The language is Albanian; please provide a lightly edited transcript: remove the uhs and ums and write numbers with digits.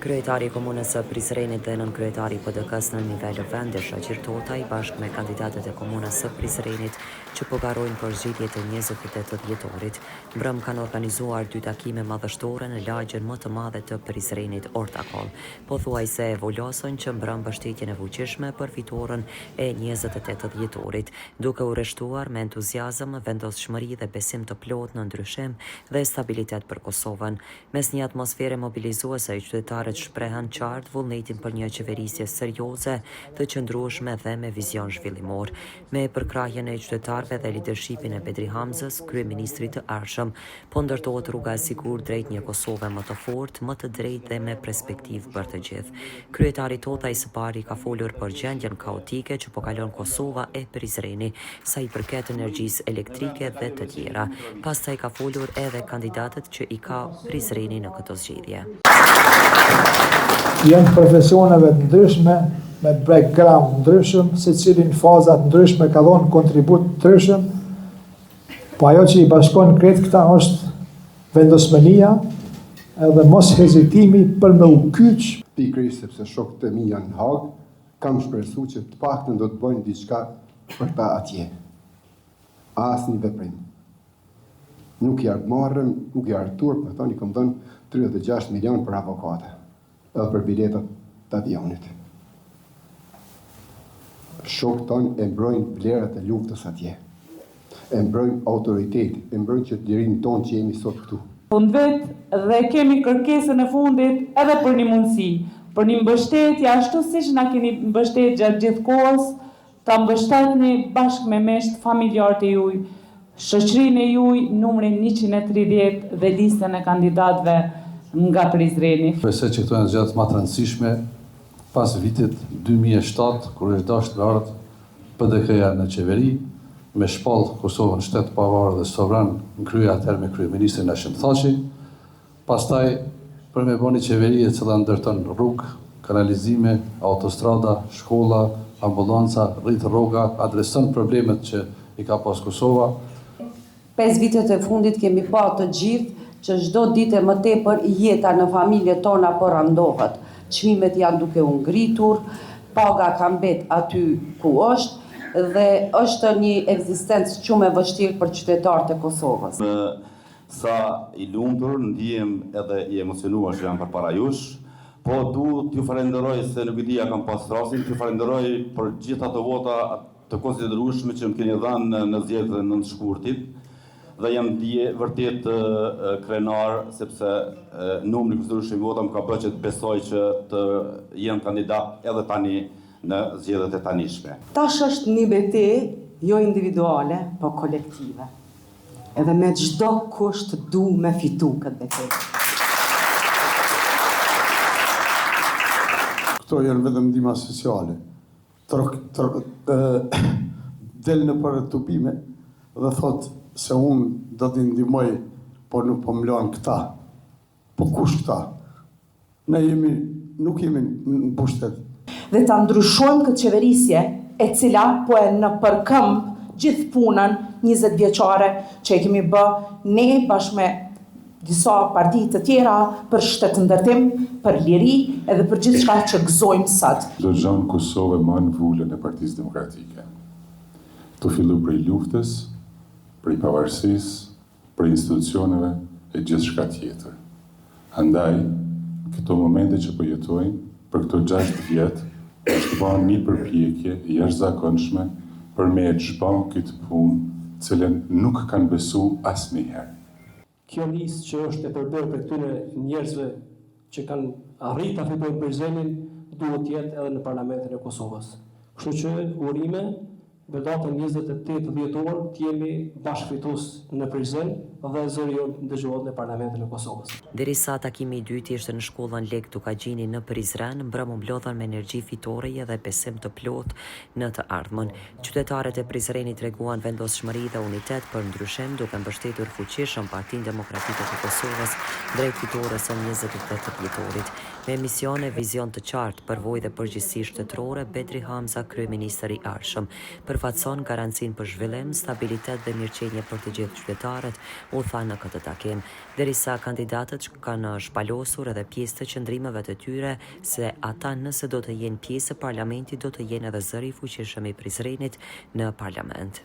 Kryetari i komunës së Prizrenit dhe nënkryetari i PDK-s në nivel vendi Shaqir Totaj bashkë me kandidatët e komunës së Prizrenit që po garojnë për zgjidhjet e 28 dhjetorit, mbrëm kanë organizuar 2 takime madhështore në lagjen më të madhe të Prizrenit Ortakoll, pothuajse e volosën që mbrëm mbështetjen e fuqishme për fitoren e 28 dhjetorit, duke u rreshtuar me entuziazëm, vendosshmëri dhe besim të plot në ndryshim dhe stabilitet për Kosovën, mes një atmosfere mobilizuese i qytetarëve shprehen qartë vullnetin për një qeverisje serioze, të qëndrueshme dhe me vizion zhvillimor. Me përkrahjen e qytetarëve dhe lidershipin e Bedri Hamzës, kryeministrit të ardhshëm, po ndërtohet rruga e sigurt drejt një Kosove më të fortë, më të drejtë dhe me perspektivë për të gjithë. Kryetari Totaj së pari ka folur për gjendjen kaotike që po kalon Kosova e Prizreni, sa i përket energjisë elektrike dhe të tjera. Pastaj ka folur edhe kandidatët që i ka Prizreni në këtë zgjidhje. Janë profesioneve të ndryshme, me background ndryshëm, se cilin fazat ndryshme ka dhonë kontribut ndryshëm, po ajo që i bashkon kretë këta është vendosmëria edhe mos hezitimi për me u kyç. Pikërisht sepse shokët e mi janë në Hagë, kam shpresu që të paktën do të bëjnë diçka për ta atje. Asnjë veprim. Nuk i ardmarrëm, nuk i artur, me thoni kam dhënë 36 milion për avokate, edhe për biletat të avionit. Shokët tonë e mbrojnë vlerat e luftës atje, e mbrojnë autoritet, e mbrojnë qytetërinë tonë që jemi sot këtu. Fund vet dhe kemi kërkesën e fundit edhe për një mundësi, për një mbështetje ashtu siç na keni mbështetur gjatë gjithë kohës, ta mbështetni bashkë me mesht familjarët e juaj, shoqërinë e juaj, numrin 130 dhe listën e kandidatëve nga Prizreni. Besoj që këto janë zgjedhjet më të rëndësishme pas vitit 2007, kur është dashur të ardhë PDK-ja në qeveri, me shpallë Kosovën shtet pavarur dhe sovran në krye atëherë me kryeministrin Hashim Thaçi, pastaj për me bëni qeveri e cila ndërton rrugë, kanalizime, autostrada, shkolla, ambulanca, rrit rroga, adreson problemet që i ka pas Kosova. 5 vitet e fundit kemi pa të gjithë që çdo ditë më tepër jeta në familjet tona po randohet. Çmimet janë duke u ngritur, paga ka mbet aty ku është dhe është një ekzistencë shumë e vështirë për qytetarët e Kosovës. Sa i lumtur, ndihem edhe i emocionuar që jam përpara jush, po du t'ju falenderoj se nuk i dija kam pas rastin, t'ju falenderoj për gjitha të vota të konsiderueshme që më keni dhënë në zgjedhjen e 9 shkurtit. Dhe jam vërtet krenar, sepse numri konsiderueshëm i vota më ka bërë që të besoj që të jem kandidat edhe tani në zgjedhjet e tanishme. Tash është një betejë jo individuale, po kolektive. Edhe me çdo kusht du me fitu këtë betejë. Këto janë vetëm ndihma sociale. Del në për tupime dhe thotë se unë do t'i ndihmoj, por nuk po më lanë këta. Po kush këta? Ne nuk jemi në pushtet. Dhe ta ndryshojmë këtë qeverisje, e cila po e në përkëmb gjithë punën 20 vjeçare që e kemi bë ne bashkë me disa parti të tjera për shtetëndërtim, për liri edhe për gjithë shka që gëzojmë sot. Do gjanë Kosovë më në vullën e Partisë Demokratike. Të fillu prej luftës, prej pavarësisë, prej institucioneve e gjithë shka tjetër. Andaj, këto momente që po jetojmë, për këto 6 vjetë, është bërë një përpjekje jashtëzakonshme për me e zhbën këtë punë, cilën nuk kanë besu asnjëherë. Kjo listë që është e përbërë për këtyre njerëzve që kanë arritë ta fitojnë Prizrenin, duhet të jetë edhe në parlamentin e Kosovës. Kështu që urime për datën 28 dhjetor të jemi bashkëfitues në Prizren dhe zëri jonë dëgjohet në parlamentin e Kosovës. Derisa takimi i dytë ishte në shkollën Lek Tukagjini në Prizren, mbrëm u mblodhen me energji fitoreje dhe besim të plot në të ardhmen. Qytetarët e Prizrenit treguan vendosshmëri dhe unitet për ndryshim, duke mbështetur fuqishëm Partinë Demokratike të Kosovës drejt fitores së 28 dhjetorit. Me misione vizion të qartë, përvojë dhe përgjegjësi shtetërore, Bedri Hamza, kryeministri i ardhshëm, përfaqëson garancinë për zhvillim, stabilitet dhe mirëqenie për të gjithë qytetarët, u tha në këtë takim, derisa kandidatët kanë shpalosur edhe pjesë të qëndrimeve të tyre se ata nëse do të jenë pjesë e parlamentit do të jenë edhe zëri i fuqishëm i Prizrenit në parlament.